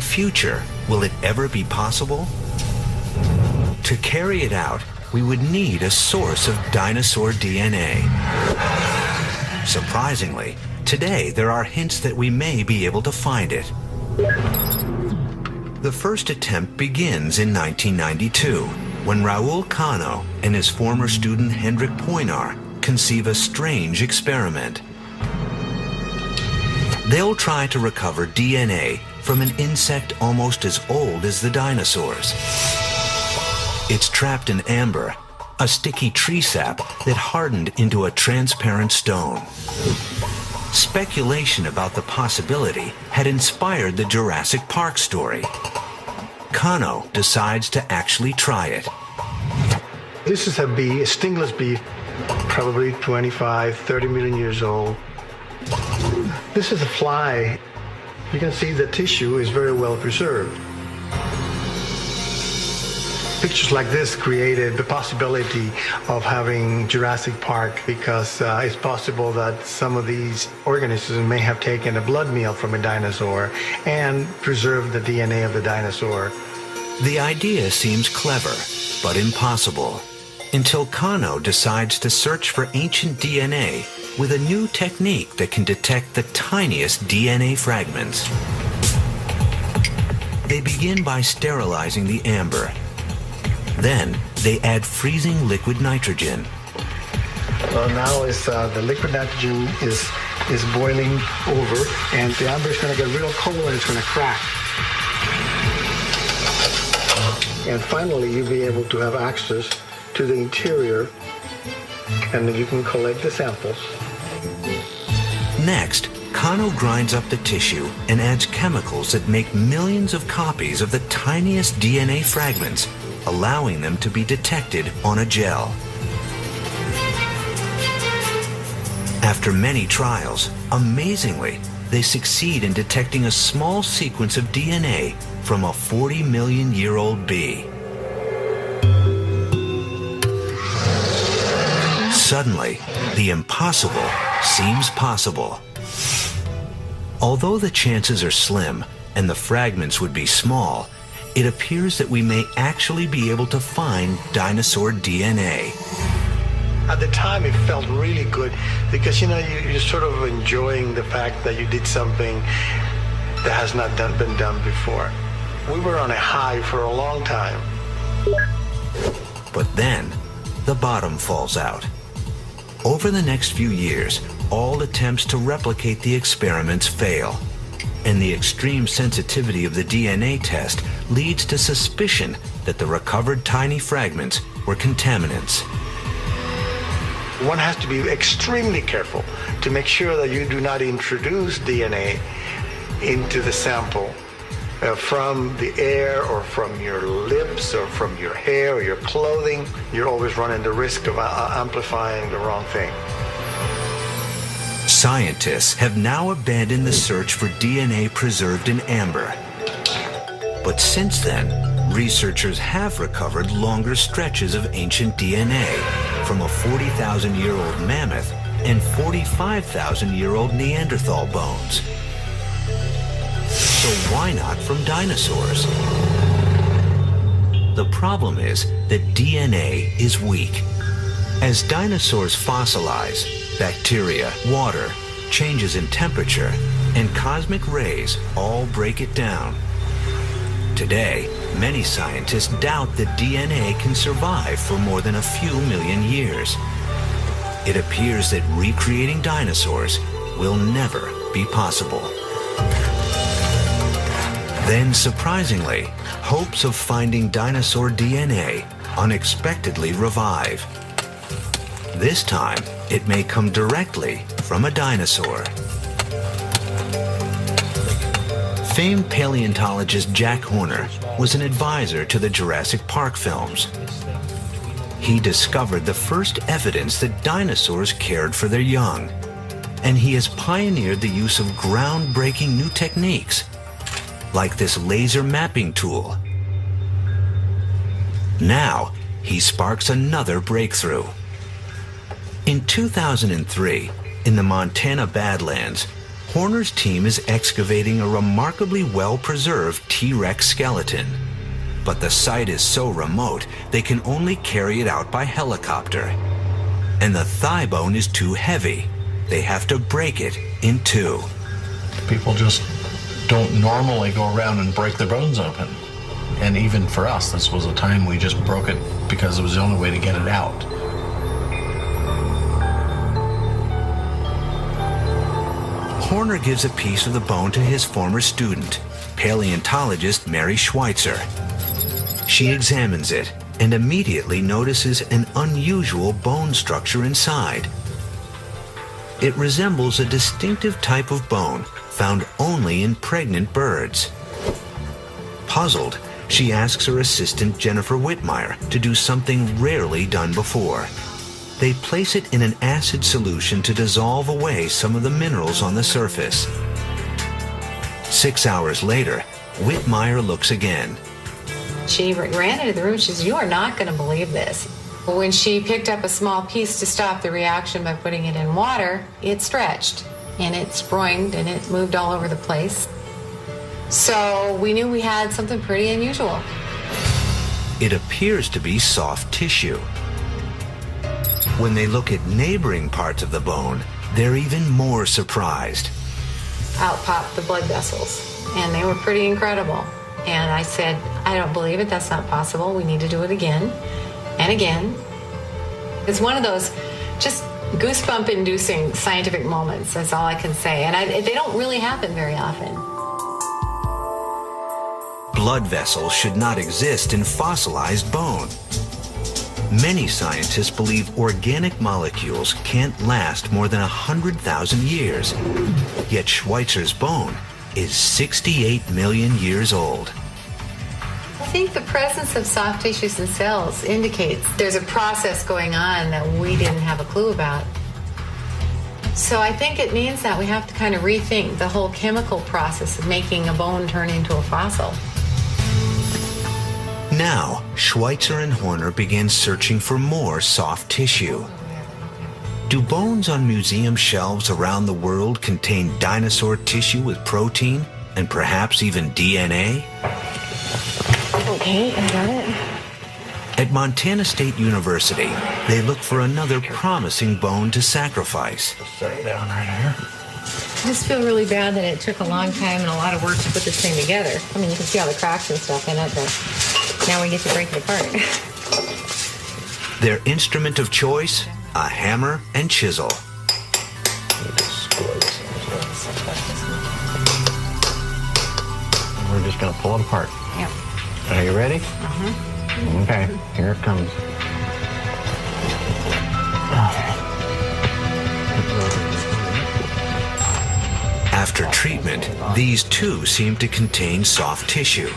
the future, will it ever be possible? To carry it out, we would need a source of dinosaur DNA. Surprisingly, today there are hints that we may be able to find it. The first attempt begins in 1992, when Raul Cano and his former student Hendrik Poinar conceive a strange experiment. They'll try to recover DNA from an insect almost as old as the dinosaurs. It's trapped in amber, a sticky tree sap that hardened into a transparent stone. Speculation about the possibility had inspired the Jurassic Park story. Cano decides to actually try it. This is a bee, a stingless bee, probably 25, 30 million years old. This is a fly. You can see the tissue is very well preserved. Pictures like this created the possibility of having Jurassic Park because it's possible that some of these organisms may have taken a blood meal from a dinosaur and preserved the DNA of the dinosaur. The idea seems clever, but impossible, until Cano decides to search for ancient DNA with a new technique that can detect the tiniest DNA fragments. They begin by sterilizing the amber. Then they add freezing liquid nitrogen. Well, now the liquid nitrogen is boiling over, and the amber is going to get real cold and it's going to crack. And finally, you'll be able to have access to the interior, and then you can collect the samples. Next, Cano grinds up the tissue and adds chemicals that make millions of copies of the tiniest DNA fragments, allowing them to be detected on a gel. After many trials, amazingly, they succeed in detecting a small sequence of DNA from a 40-million-year-old bee. Suddenly, the impossible seems possible. Although the chances are slim and the fragments would be small, it appears that we may actually be able to find dinosaur DNA. At the time, it felt really good because, you're sort of enjoying the fact that you did something that has not been done before. We were on a high for a long time. But then, the bottom falls out. Over the next few years, all attempts to replicate the experiments fail, and the extreme sensitivity of the DNA test leads to suspicion that the recovered tiny fragments were contaminants. One has to be extremely careful to make sure that you do not introduce DNA into the sample from the air or from your lips or from your hair or your clothing. You're always running the risk of amplifying the wrong thing. Scientists have now abandoned the search for DNA preserved in amber. But since then, researchers have recovered longer stretches of ancient DNA from a 40,000-year-old mammoth and 45,000-year-old Neanderthal bones. So why not from dinosaurs? The problem is that DNA is weak. As dinosaurs fossilize, bacteria, water, changes in temperature, and cosmic rays all break it down. Today, many scientists doubt that DNA can survive for more than a few million years. It appears that recreating dinosaurs will never be possible. Then, surprisingly, hopes of finding dinosaur DNA unexpectedly revive. This time, it may come directly from a dinosaur. Famed paleontologist Jack Horner was an advisor to the Jurassic Park films. He discovered the first evidence that dinosaurs cared for their young, and he has pioneered the use of groundbreaking new techniques, like this laser mapping tool. Now, he sparks another breakthrough. In 2003, in the Montana Badlands, Horner's team is excavating a remarkably well-preserved T-Rex skeleton. But the site is so remote, they can only carry it out by helicopter. And the thigh bone is too heavy. They have to break it in two. People just don't normally go around and break their bones open. And even for us, this was a time we just broke it because it was the only way to get it out. Horner gives a piece of the bone to his former student, paleontologist Mary Schweitzer. She examines it and immediately notices an unusual bone structure inside. It resembles a distinctive type of bone found only in pregnant birds. Puzzled, she asks her assistant Jennifer Whitmire to do something rarely done before. They place it in an acid solution to dissolve away some of the minerals on the surface. 6 hours later, Whitmire looks again. She ran into the room. She says, "You are not going to believe this." When she picked up a small piece to stop the reaction by putting it in water, it stretched and it sproinged and it moved all over the place. So we knew we had something pretty unusual. It appears to be soft tissue. When they look at neighboring parts of the bone, they're even more surprised. Out popped the blood vessels, and they were pretty incredible. And I said, "I don't believe it. That's not possible. We need to do it again and again." It's one of those just goosebump-inducing scientific moments. That's all I can say. And they don't really happen very often. Blood vessels should not exist in fossilized bone. Many scientists believe organic molecules can't last more than 100,000 years. Yet Schweitzer's bone is 68 million years old. I think the presence of soft tissues and cells indicates there's a process going on that we didn't have a clue about. So I think it means that we have to kind of rethink the whole chemical process of making a bone turn into a fossil. Now, Schweitzer and Horner begin searching for more soft tissue. Do bones on museum shelves around the world contain dinosaur tissue with protein and perhaps even DNA? Okay, I got it. At Montana State University, they look for another promising bone to sacrifice. Just set it down right here. I just feel really bad that it took a long time and a lot of work to put this thing together. I mean, you can see all the cracks and stuff in it, but now we get to break it apart. Their instrument of choice, a hammer and chisel. We're just going to pull it apart. Yep. Are you ready? Uh-huh. Okay, here it comes. After treatment, these too seem to contain soft tissue.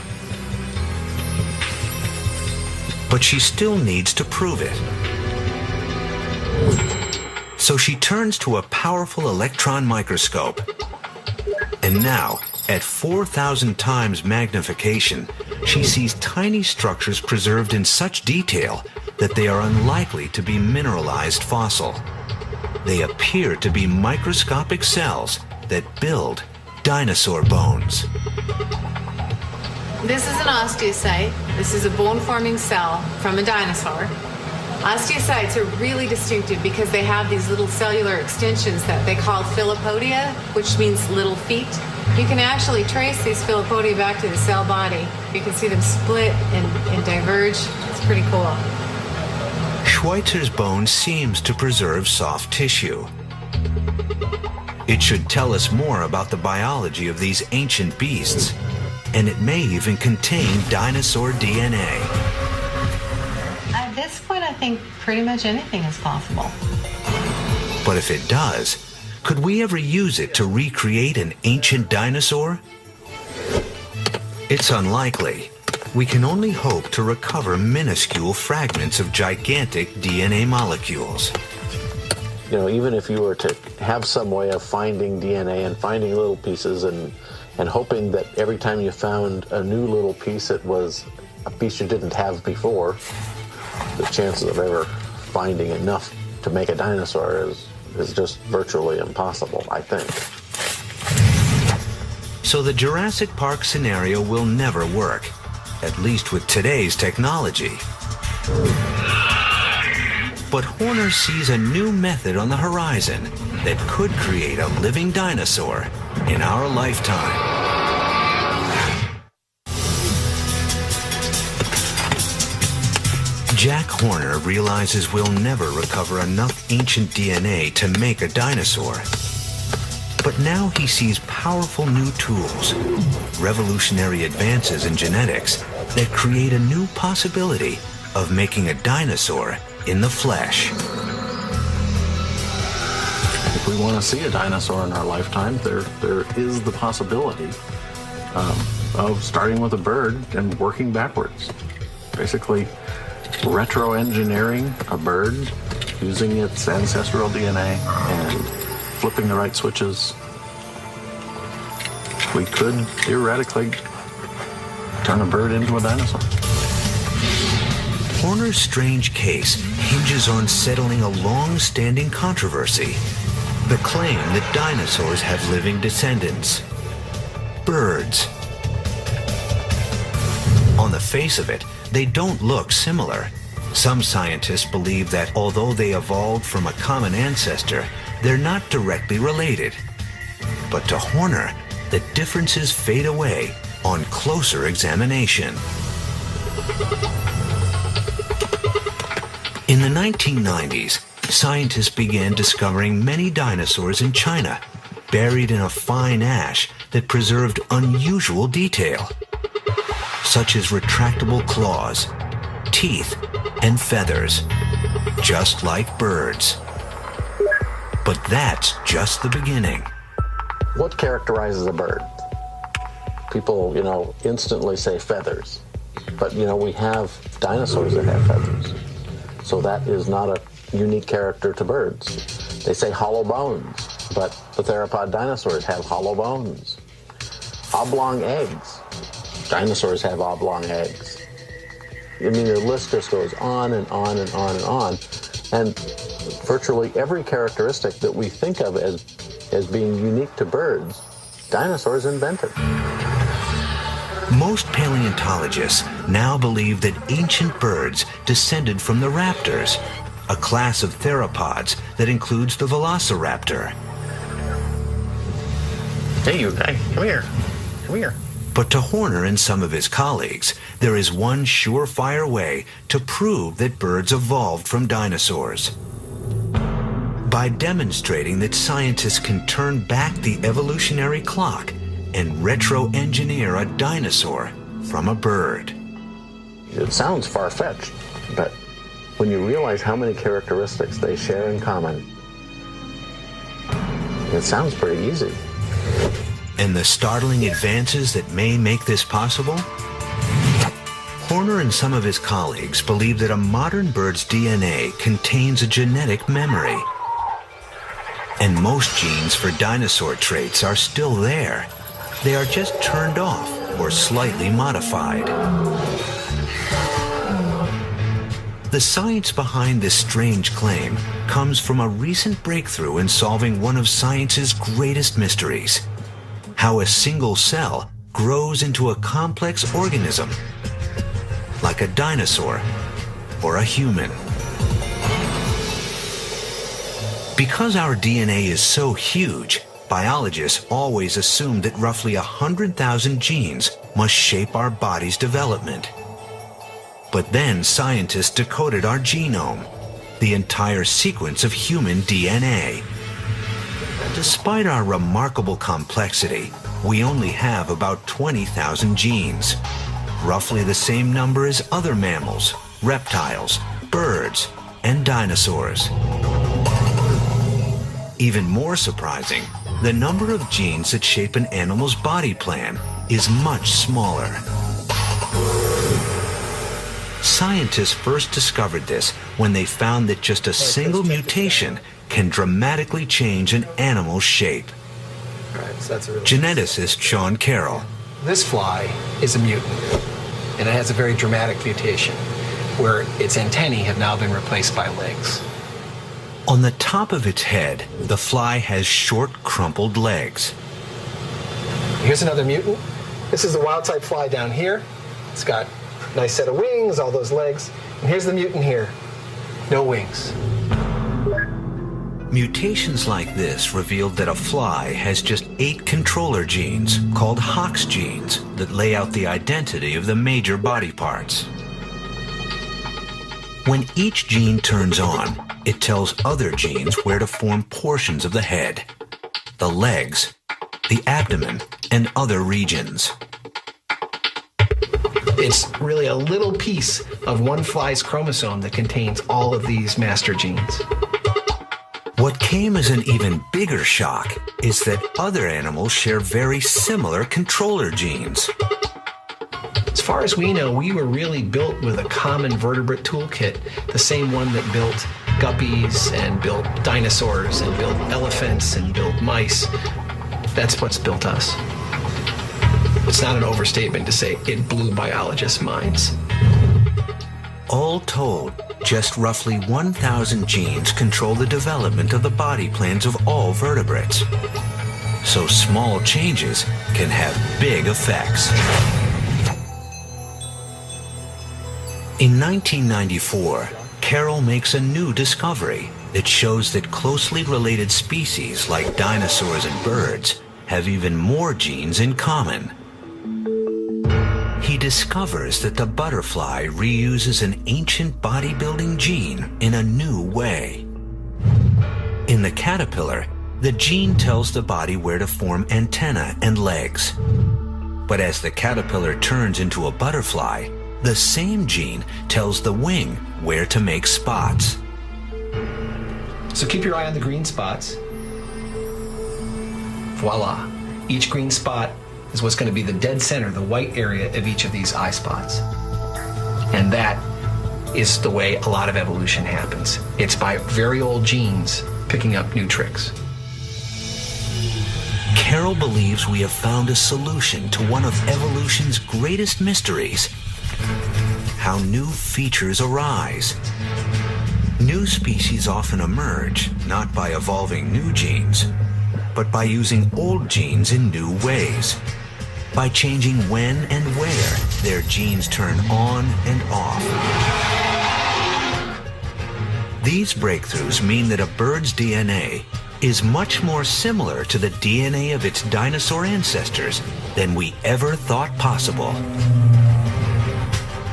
But she still needs to prove it. So she turns to a powerful electron microscope. And now, at 4,000 times magnification, she sees tiny structures preserved in such detail that they are unlikely to be mineralized fossil. They appear to be microscopic cells that build dinosaur bones. This is an osteocyte. This is a bone-forming cell from a dinosaur. Osteocytes are really distinctive because they have these little cellular extensions that they call filopodia, which means little feet. You can actually trace these filopodia back to the cell body. You can see them split and diverge. It's pretty cool. Schweitzer's bone seems to preserve soft tissue. It should tell us more about the biology of these ancient beasts, and it may even contain dinosaur DNA. At this point, I think pretty much anything is possible. But if it does, could we ever use it to recreate an ancient dinosaur? It's unlikely. We can only hope to recover minuscule fragments of gigantic DNA molecules. You know, even if you were to have some way of finding DNA and finding little pieces and hoping that every time you found a new little piece, it was a piece you didn't have before, the chances of ever finding enough to make a dinosaur is just virtually impossible, I think. So the Jurassic Park scenario will never work, at least with today's technology. But Horner sees a new method on the horizon that could create a living dinosaur in our lifetime. Jack Horner realizes we'll never recover enough ancient DNA to make a dinosaur. But now he sees powerful new tools, revolutionary advances in genetics that create a new possibility of making a dinosaur in the flesh. If we want to see a dinosaur in our lifetime, there is the possibility of starting with a bird and working backwards. Basically, retro-engineering a bird using its ancestral DNA and flipping the right switches. We could theoretically turn a bird into a dinosaur. Horner's strange case hinges on settling a long-standing controversy. The claim that dinosaurs have living descendants. Birds. On the face of it, they don't look similar. Some scientists believe that although they evolved from a common ancestor, they're not directly related. But to Horner, the differences fade away on closer examination. In the 1990s, scientists began discovering many dinosaurs in China, buried in a fine ash that preserved unusual detail, such as retractable claws, teeth, and feathers, just like birds. But that's just the beginning. What characterizes a bird? People, instantly say feathers. But, we have dinosaurs that have feathers. So that is not a unique character to birds. They say hollow bones, but the theropod dinosaurs have hollow bones. Oblong eggs. Dinosaurs have oblong eggs. The list just goes on and on and on and on. And virtually every characteristic that we think of as being unique to birds, dinosaurs invented. Most paleontologists now believe that ancient birds descended from the raptors, a class of theropods that includes the velociraptor. Hey, you guy, come here. Come here. But to Horner and some of his colleagues, there is one surefire way to prove that birds evolved from dinosaurs. By demonstrating that scientists can turn back the evolutionary clock and retro-engineer a dinosaur from a bird. It sounds far-fetched, but when you realize how many characteristics they share in common, it sounds pretty easy. And the startling advances that may make this possible? Horner and some of his colleagues believe that a modern bird's DNA contains a genetic memory. And most genes for dinosaur traits are still there. They are just turned off or slightly modified. The science behind this strange claim comes from a recent breakthrough in solving one of science's greatest mysteries: how a single cell grows into a complex organism, like a dinosaur or a human. Because our DNA is so huge, biologists always assumed that roughly 100,000 genes must shape our body's development. But then scientists decoded our genome, the entire sequence of human DNA. Despite our remarkable complexity, we only have about 20,000 genes, roughly the same number as other mammals, reptiles, birds, and dinosaurs. Even more surprising, the number of genes that shape an animal's body plan is much smaller. Scientists first discovered this when they found that just a single mutation can dramatically change an animal's shape. Right, so that's a really Geneticist Sean Carroll. This fly is a mutant, and it has a very dramatic mutation where its antennae have now been replaced by legs. On the top of its head, the fly has short, crumpled legs. Here's another mutant. This is the wild-type fly down here. It's got a nice set of wings, all those legs. And here's the mutant here. No wings. Mutations like this revealed that a fly has just 8 controller genes, called Hox genes, that lay out the identity of the major body parts. When each gene turns on, it tells other genes where to form portions of the head, the legs, the abdomen, and other regions. It's really a little piece of one fly's chromosome that contains all of these master genes. What came as an even bigger shock is that other animals share very similar controller genes. As far as we know, we were really built with a common vertebrate toolkit, the same one that built guppies and built dinosaurs and built elephants and built mice. That's what's built us. It's not an overstatement to say it blew biologists' minds. All told, just roughly 1,000 genes control the development of the body plans of all vertebrates. So small changes can have big effects. In 1994, Carroll makes a new discovery that shows that closely related species like dinosaurs and birds have even more genes in common. He discovers that the butterfly reuses an ancient bodybuilding gene in a new way. In the caterpillar, the gene tells the body where to form antennae and legs. But as the caterpillar turns into a butterfly, the same gene tells the wing where to make spots. So keep your eye on the green spots. Voila. Each green spot is what's going to be the dead center, the white area of each of these eye spots. And that is the way a lot of evolution happens. It's by very old genes picking up new tricks. Carroll believes we have found a solution to one of evolution's greatest mysteries: how new features arise. New species often emerge not by evolving new genes, but by using old genes in new ways, by changing when and where their genes turn on and off. These breakthroughs mean that a bird's DNA is much more similar to the DNA of its dinosaur ancestors than we ever thought possible.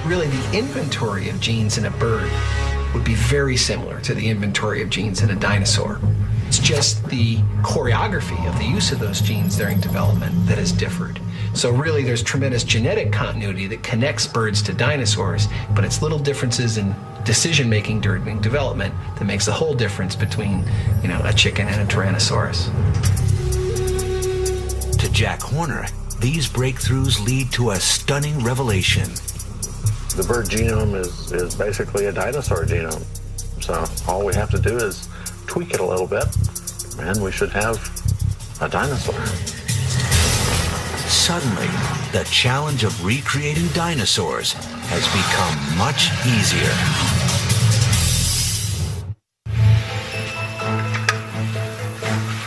Really, the inventory of genes in a bird would be very similar to the inventory of genes in a dinosaur. It's just the choreography of the use of those genes during development that has differed. So really, there's tremendous genetic continuity that connects birds to dinosaurs, but it's little differences in decision-making during development that makes the whole difference between, a chicken and a Tyrannosaurus. To Jack Horner, these breakthroughs lead to a stunning revelation. The bird genome is basically a dinosaur genome. So all we have to do is tweak it a little bit, and we should have a dinosaur. Suddenly, the challenge of recreating dinosaurs has become much easier.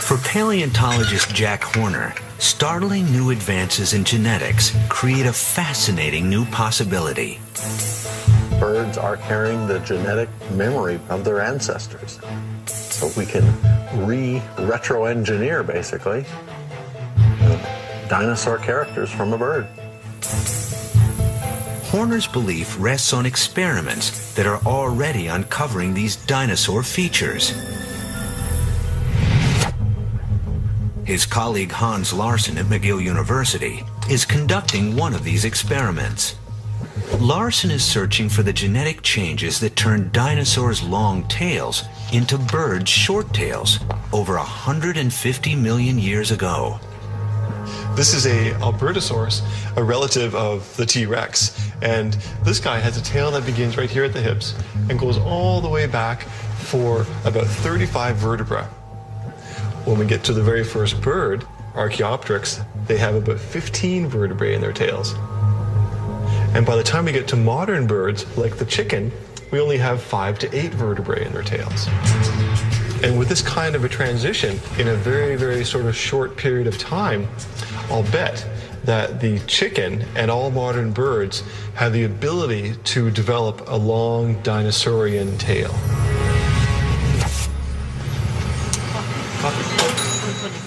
For paleontologist Jack Horner, startling new advances in genetics create a fascinating new possibility. Birds are carrying the genetic memory of their ancestors. So we can retro-engineer, basically, dinosaur characters from a bird. Horner's belief rests on experiments that are already uncovering these dinosaur features. His colleague Hans Larsen at McGill University is conducting one of these experiments. Larsen is searching for the genetic changes that turned dinosaurs' long tails into birds' short tails over 150 million years ago. This is a Albertosaurus, a relative of the T-Rex, and this guy has a tail that begins right here at the hips and goes all the way back for about 35 vertebrae. When we get to the very first bird, Archaeopteryx, they have about 15 vertebrae in their tails. And by the time we get to modern birds, like the chicken, we only have 5 to 8 vertebrae in their tails. And with this kind of a transition, in a very, very sort of short period of time, I'll bet that the chicken and all modern birds have the ability to develop a long dinosaurian tail.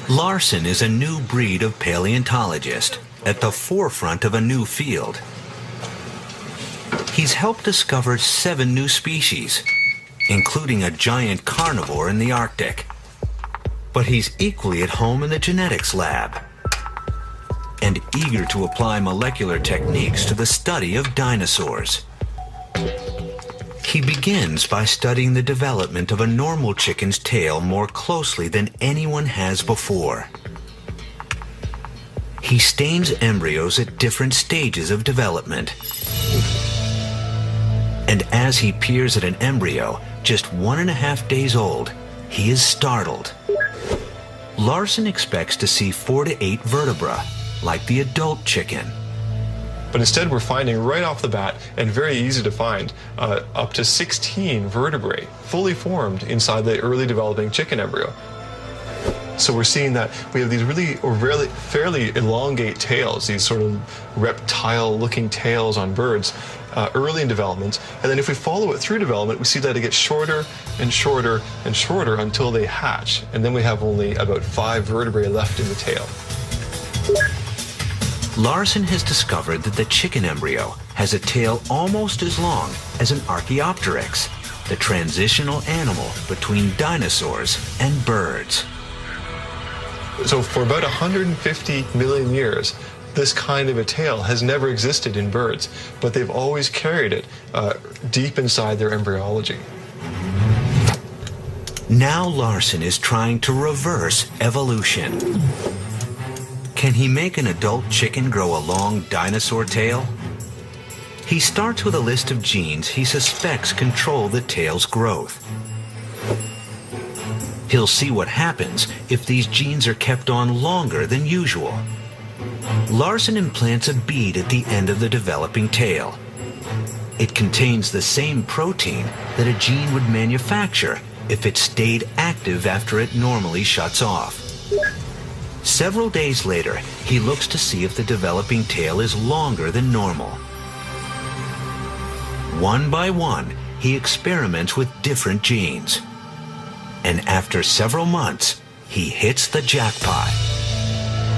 Larson is a new breed of paleontologist at the forefront of a new field. He's helped discover 7 new species, including a giant carnivore in the Arctic. But he's equally at home in the genetics lab and eager to apply molecular techniques to the study of dinosaurs. He begins by studying the development of a normal chicken's tail more closely than anyone has before. He stains embryos at different stages of development. And as he peers at an embryo, just 1.5 days old, he is startled. Larson expects to see 4 to 8 vertebrae, like the adult chicken. But instead we're finding right off the bat, and very easy to find, up to 16 vertebrae fully formed inside the early developing chicken embryo. So we're seeing that we have these really fairly elongate tails, these sort of reptile-looking tails on birds early in development. And then if we follow it through development, we see that it gets shorter and shorter and shorter until they hatch. And then we have only about 5 vertebrae left in the tail. Larson has discovered that the chicken embryo has a tail almost as long as an Archaeopteryx, the transitional animal between dinosaurs and birds. So for about 150 million years, this kind of a tail has never existed in birds, but they've always carried it deep inside their embryology. Now Larson is trying to reverse evolution. Can he make an adult chicken grow a long dinosaur tail? He starts with a list of genes he suspects control the tail's growth. He'll see what happens if these genes are kept on longer than usual. Larson implants a bead at the end of the developing tail. It contains the same protein that a gene would manufacture if it stayed active after it normally shuts off. Several days later, he looks to see if the developing tail is longer than normal. One by one, he experiments with different genes. And after several months, he hits the jackpot.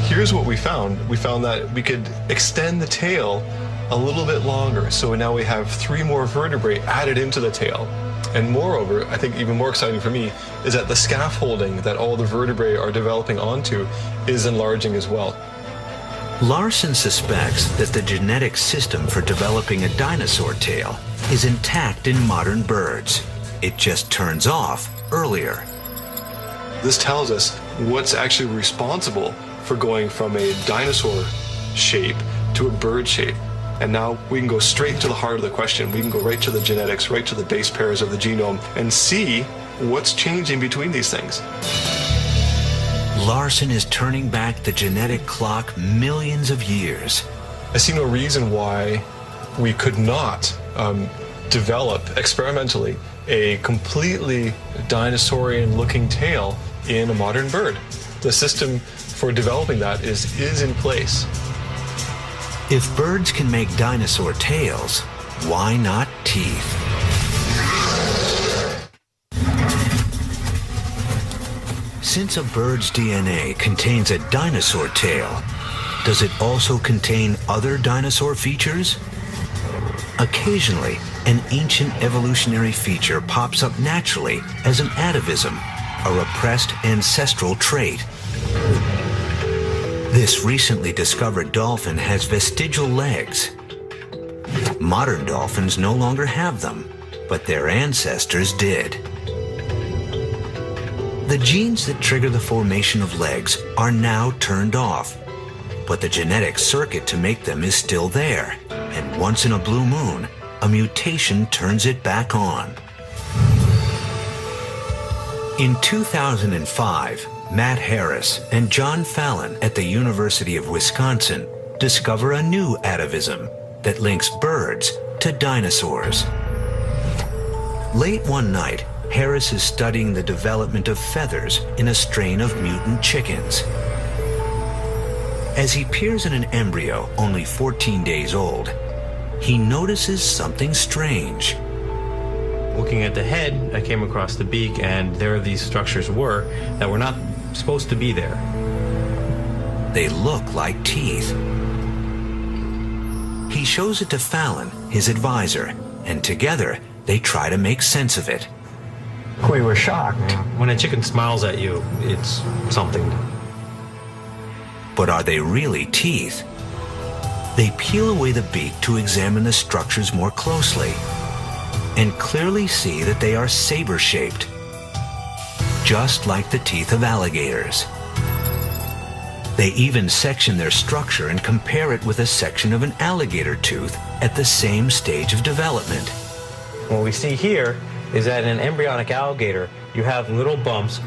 Here's what we found. We found that we could extend the tail a little bit longer. So now we have 3 more vertebrae added into the tail. And moreover, I think even more exciting for me, is that the scaffolding that all the vertebrae are developing onto is enlarging as well. Larson suspects that the genetic system for developing a dinosaur tail is intact in modern birds. It just turns off earlier. This tells us what's actually responsible for going from a dinosaur shape to a bird shape. And now we can go straight to the heart of the question. We can go right to the genetics, right to the base pairs of the genome, and see what's changing between these things. Larson is turning back the genetic clock millions of years. I see no reason why we could not develop experimentally a completely dinosaurian-looking tail in a modern bird. The system for developing that is in place. If birds can make dinosaur tails, why not teeth? Since a bird's DNA contains a dinosaur tail, does it also contain other dinosaur features? Occasionally, an ancient evolutionary feature pops up naturally as an atavism, a repressed ancestral trait. This recently discovered dolphin has vestigial legs. Modern dolphins no longer have them, but their ancestors did. The genes that trigger the formation of legs are now turned off, but the genetic circuit to make them is still there, and once in a blue moon, a mutation turns it back on. In 2005, Matt Harris and John Fallon at the University of Wisconsin discover a new atavism that links birds to dinosaurs. Late one night, Harris is studying the development of feathers in a strain of mutant chickens. As he peers at an embryo only 14 days old, he notices something strange. Looking at the head, I came across the beak, and there these structures were that were not supposed to be there. They look like teeth. He shows it to Fallon, his advisor, and together they try to make sense of it. We were shocked. When a chicken smiles at you, it's something. But are they really teeth? They peel away the beak to examine the structures more closely and clearly see that they are saber-shaped, just like the teeth of alligators. They even section their structure and compare it with a section of an alligator tooth at the same stage of development. What we see here is that in an embryonic alligator, you have little bumps,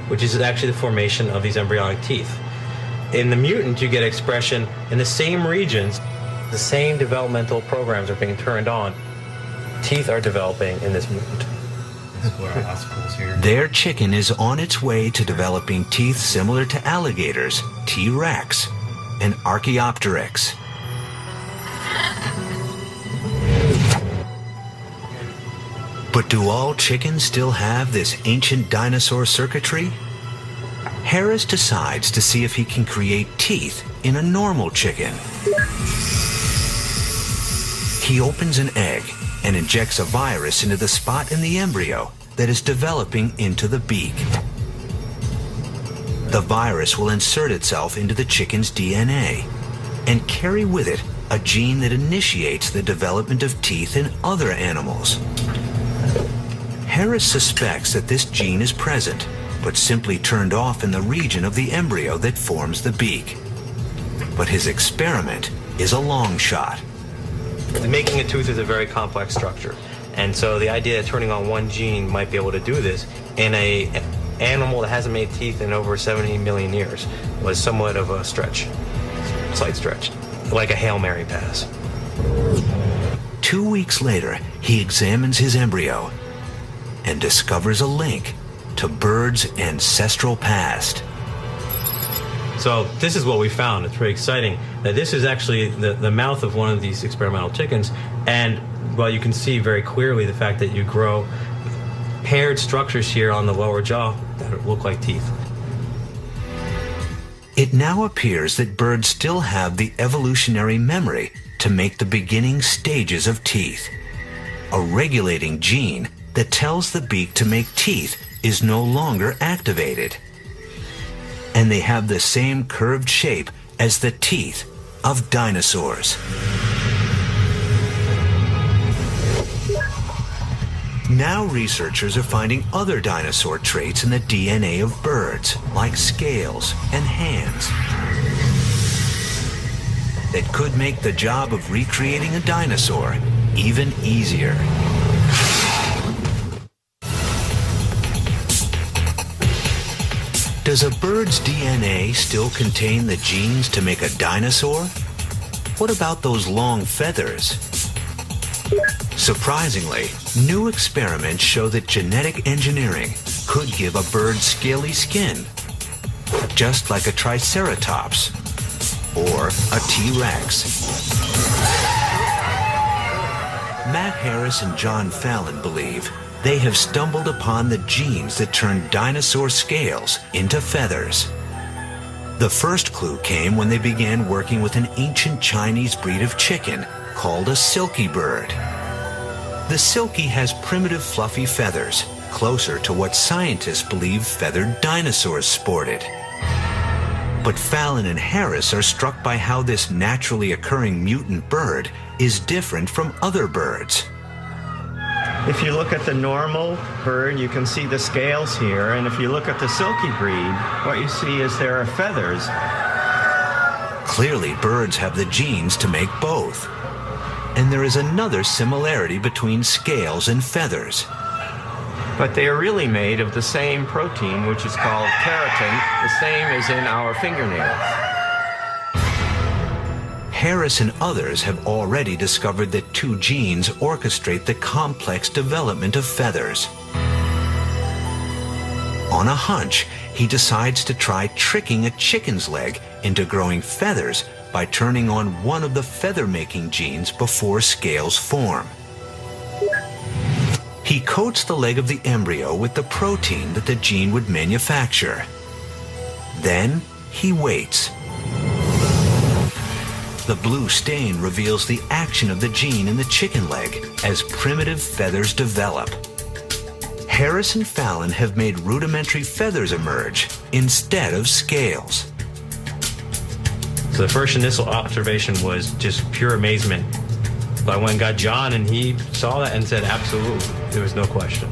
which is actually the formation of these embryonic teeth. In the mutant, you get expression in the same regions. The same developmental programs are being turned on. Teeth are developing in this mutant. Their chicken is on its way to developing teeth similar to alligators, T-Rex, and Archaeopteryx. But do all chickens still have this ancient dinosaur circuitry? Harris decides to see if he can create teeth in a normal chicken. He opens an egg and injects a virus into the spot in the embryo that is developing into the beak. The virus will insert itself into the chicken's DNA and carry with it a gene that initiates the development of teeth in other animals. Harris suspects that this gene is present, but simply turned off in the region of the embryo that forms the beak. But his experiment is a long shot. Making a tooth is a very complex structure, and so the idea of turning on one gene might be able to do this in an animal that hasn't made teeth in over 70 million years was somewhat of a stretch, slight stretch, like a Hail Mary pass. 2 weeks later, he examines his embryo and discovers a link to birds' ancestral past. So this is what we found. It's very exciting. That this is actually the mouth of one of these experimental chickens, and well, you can see very clearly the fact that you grow paired structures here on the lower jaw that look like teeth. It now appears that birds still have the evolutionary memory to make the beginning stages of teeth. A regulating gene that tells the beak to make teeth is no longer activated. And they have the same curved shape as the teeth of dinosaurs. Now researchers are finding other dinosaur traits in the DNA of birds, like scales and hands, that could make the job of recreating a dinosaur even easier. Does a bird's DNA still contain the genes to make a dinosaur? What about those long feathers? Surprisingly, new experiments show that genetic engineering could give a bird scaly skin, just like a triceratops or a T-Rex. Matt Harris and John Fallon believe they have stumbled upon the genes that turn dinosaur scales into feathers. The first clue came when they began working with an ancient Chinese breed of chicken called a silky bird. The silky has primitive fluffy feathers, closer to what scientists believe feathered dinosaurs sported. But Fallon and Harris are struck by how this naturally occurring mutant bird is different from other birds. If you look at the normal bird, you can see the scales here, and if you look at the silky breed, what you see is there are feathers. Clearly, birds have the genes to make both. And there is another similarity between scales and feathers. But they are really made of the same protein, which is called keratin, the same as in our fingernails. Harris and others have already discovered that two genes orchestrate the complex development of feathers. On a hunch, he decides to try tricking a chicken's leg into growing feathers by turning on one of the feather-making genes before scales form. He coats the leg of the embryo with the protein that the gene would manufacture. Then he waits. The blue stain reveals the action of the gene in the chicken leg as primitive feathers develop. Harris and Fallon have made rudimentary feathers emerge instead of scales. So the first initial observation was just pure amazement. I went and got John, and he saw that and said, absolutely. There was no question.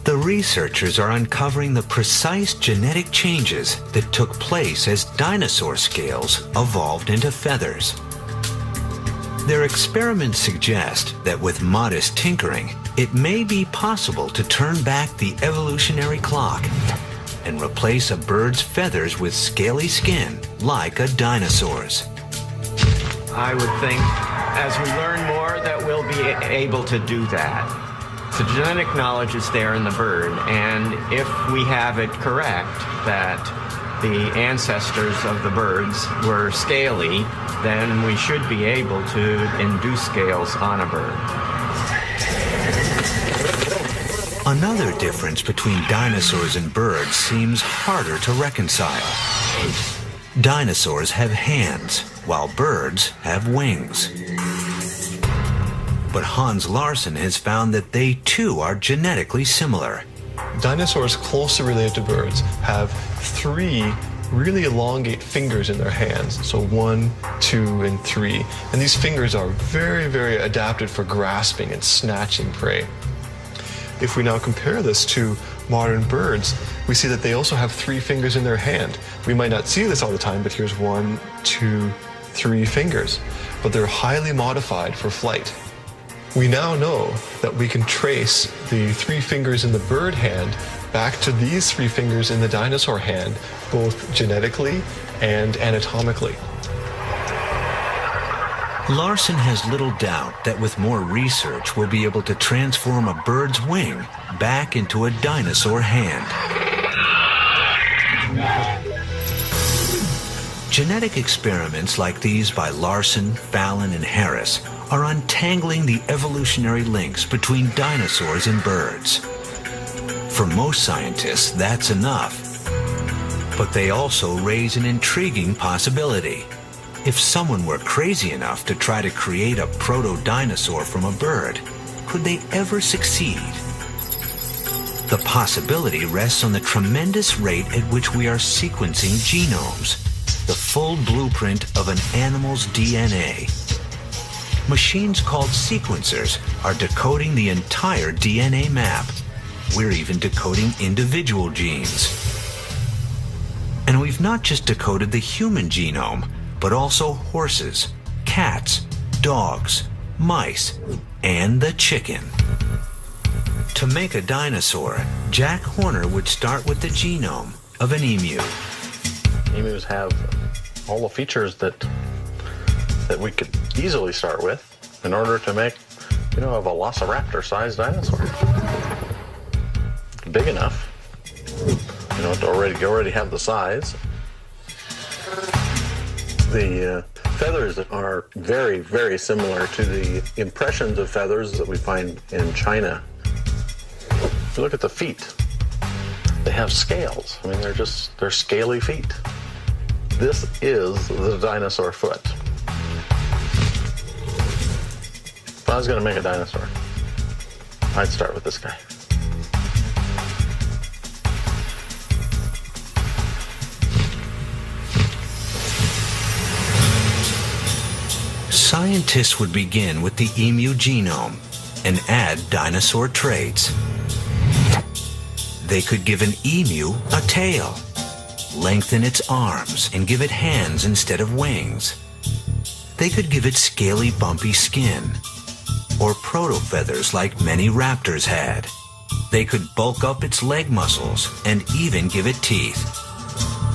The researchers are uncovering the precise genetic changes that took place as dinosaur scales evolved into feathers. Their experiments suggest that with modest tinkering, it may be possible to turn back the evolutionary clock and replace a bird's feathers with scaly skin like a dinosaur's. I would think as we learn more that we'll be able to do that. The genetic knowledge is there in the bird, and if we have it correct that the ancestors of the birds were scaly, then we should be able to induce scales on a bird. Another difference between dinosaurs and birds seems harder to reconcile. Dinosaurs have hands, while birds have wings. But Hans Larsson has found that they too are genetically similar. Dinosaurs closely related to birds have 3 really elongate fingers in their hands, so 1, 2, and 3. And these fingers are very, very adapted for grasping and snatching prey. If we now compare this to modern birds, we see that they also have 3 fingers in their hand. We might not see this all the time, but here's 1, 2, 3 fingers. But they're highly modified for flight. We now know that we can trace the 3 fingers in the bird hand back to these 3 fingers in the dinosaur hand, both genetically and anatomically. Larsson has little doubt that with more research, we'll be able to transform a bird's wing back into a dinosaur hand. Genetic experiments like these by Larsson, Fallon, and Harris are untangling the evolutionary links between dinosaurs and birds. For most scientists, that's enough. But they also raise an intriguing possibility. If someone were crazy enough to try to create a proto-dinosaur from a bird, could they ever succeed? The possibility rests on the tremendous rate at which we are sequencing genomes, the full blueprint of an animal's DNA. Machines called sequencers are decoding the entire DNA map. We're even decoding individual genes. And we've not just decoded the human genome, but also horses, cats, dogs, mice, and the chicken. To make a dinosaur, Jack Horner would start with the genome of an emu. Emus have all the features that we could easily start with in order to make, a velociraptor-sized dinosaur. Big enough, to already have the size. The feathers are very, very similar to the impressions of feathers that we find in China. If you look at the feet, they have scales. They're scaly feet. This is the dinosaur foot. If I was going to make a dinosaur, I'd start with this guy. Scientists would begin with the emu genome and add dinosaur traits. They could give an emu a tail, lengthen its arms, and give it hands instead of wings. They could give it scaly, bumpy skin, or proto-feathers like many raptors had. They could bulk up its leg muscles and even give it teeth,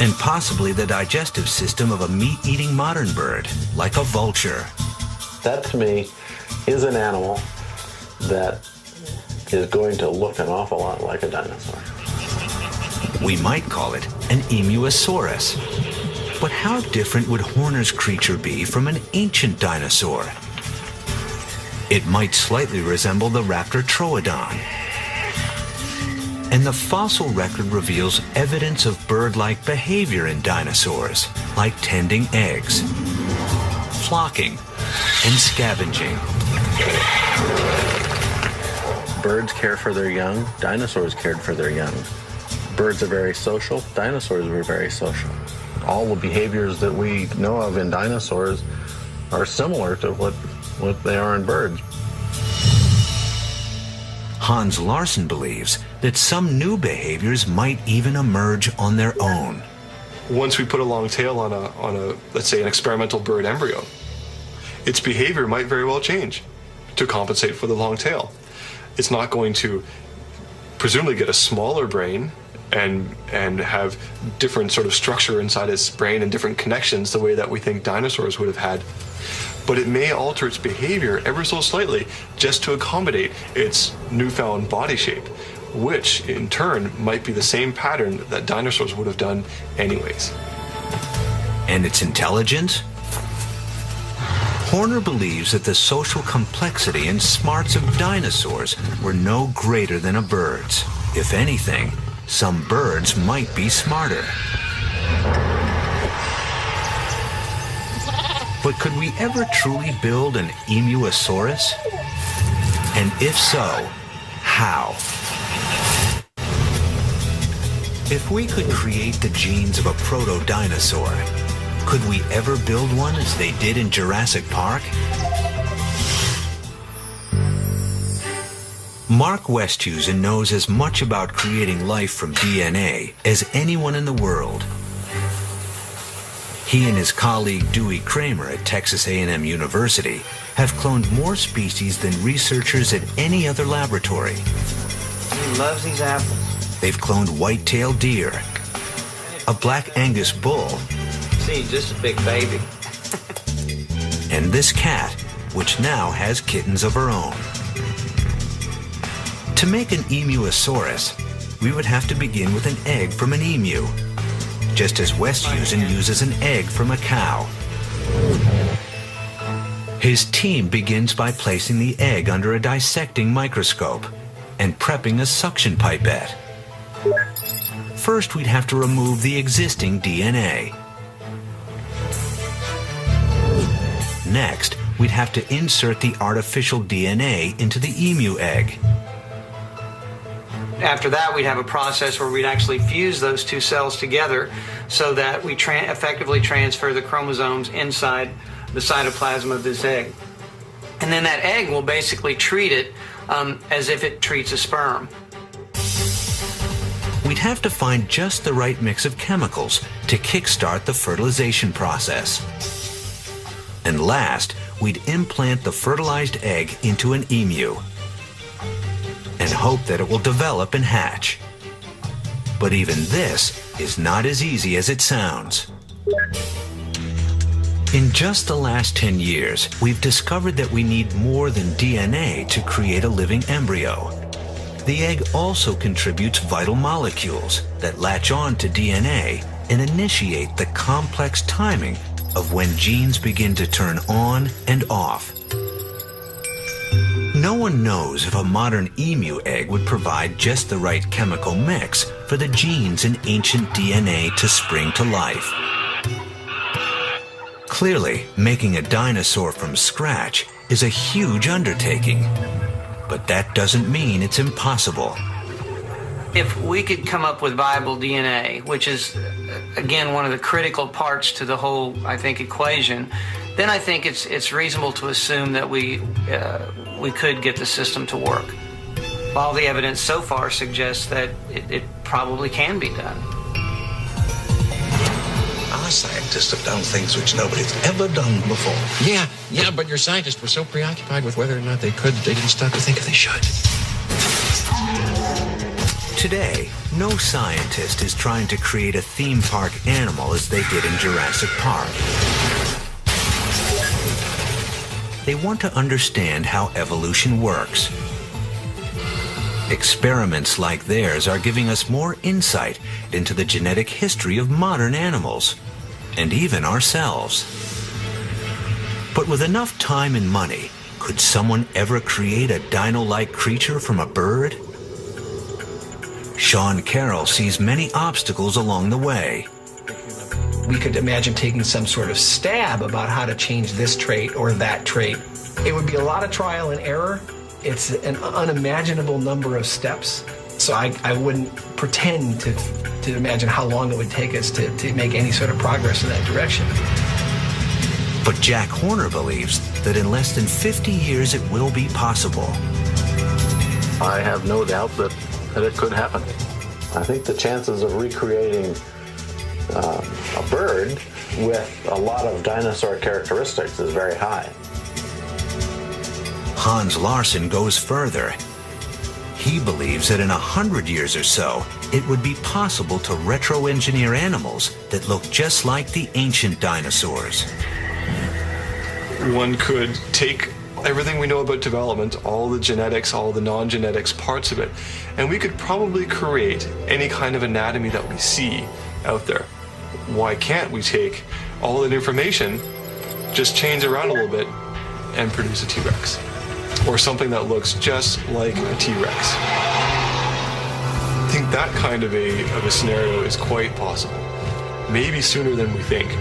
and possibly the digestive system of a meat-eating modern bird, like a vulture. That, to me, is an animal that is going to look an awful lot like a dinosaur. We might call it an Emuosaurus. But how different would Horner's creature be from an ancient dinosaur? It might slightly resemble the raptor Troodon. And the fossil record reveals evidence of bird-like behavior in dinosaurs, like tending eggs, flocking, and scavenging. Birds care for their young. Dinosaurs cared for their young. Birds are very social. Dinosaurs were very social. All the behaviors that we know of in dinosaurs are similar to what they are in birds. Hans Larsen believes that some new behaviors might even emerge on their own. Once we put a long tail on a let's say an experimental bird embryo, its behavior might very well change to compensate for the long tail. It's not going to presumably get a smaller brain and have different sort of structure inside its brain and different connections the way that we think dinosaurs would have had. But it may alter its behavior ever so slightly just to accommodate its newfound body shape, which in turn might be the same pattern that dinosaurs would have done anyways. And its intelligence? Horner believes that the social complexity and smarts of dinosaurs were no greater than a bird's. If anything, some birds might be smarter. But could we ever truly build an Emuosaurus? And if so, how? If we could create the genes of a proto-dinosaur, could we ever build one as they did in Jurassic Park? Mark Westhuizen knows as much about creating life from DNA as anyone in the world. He and his colleague Dewey Kramer at Texas A&M University have cloned more species than researchers at any other laboratory. He loves these apples. They've cloned white-tailed deer, a black Angus bull, See, just a big baby. and this cat, which now has kittens of her own. To make an Emuosaurus, we would have to begin with an egg from an emu, just as Westhuizen uses an egg from a cow. His team begins by placing the egg under a dissecting microscope and prepping a suction pipette. First, we'd have to remove the existing DNA. Next, we'd have to insert the artificial DNA into the emu egg. After that, we'd have a process where we'd actually fuse those two cells together so that we effectively transfer the chromosomes inside the cytoplasm of this egg. And then that egg will basically treat it as if it treats a sperm. We'd have to find just the right mix of chemicals to kickstart the fertilization process. And last, we'd implant the fertilized egg into an emu and hope that it will develop and hatch. But even this is not as easy as it sounds. In just the last 10 years, we've discovered that we need more than DNA to create a living embryo. The egg also contributes vital molecules that latch on to DNA and initiate the complex timing of when genes begin to turn on and off. No one knows if a modern emu egg would provide just the right chemical mix for the genes in ancient DNA to spring to life. Clearly, making a dinosaur from scratch is a huge undertaking, but that doesn't mean it's impossible. If we could come up with viable DNA, which is, again, one of the critical parts to the whole, I think, equation, then I think it's reasonable to assume that we could get the system to work. All the evidence so far suggests that it probably can be done. Our scientists have done things which nobody's ever done before. Yeah, but your scientists were so preoccupied with whether or not they could that they didn't stop to think if they should. Today, no scientist is trying to create a theme park animal as they did in Jurassic Park. They want to understand how evolution works. Experiments like theirs are giving us more insight into the genetic history of modern animals, and even ourselves. But with enough time and money, could someone ever create a dino-like creature from a bird? Sean Carroll sees many obstacles along the way. We could imagine taking some sort of stab about how to change this trait or that trait. It would be a lot of trial and error. It's an unimaginable number of steps. So I wouldn't pretend to imagine how long it would take us to make any sort of progress in that direction. But Jack Horner believes that in less than 50 years it will be possible. I have no doubt that it could happen. I think the chances of recreating a bird with a lot of dinosaur characteristics is very high. Hans Larsen goes further. He believes that in 100 years or so, it would be possible to retro-engineer animals that look just like the ancient dinosaurs. One could take everything we know about development, all the genetics, all the non-genetics parts of it, and we could probably create any kind of anatomy that we see out there. Why can't we take all that information, just change around a little bit, and produce a T-Rex? Or something that looks just like a T-Rex. I think that kind of a scenario is quite possible. Maybe sooner than we think.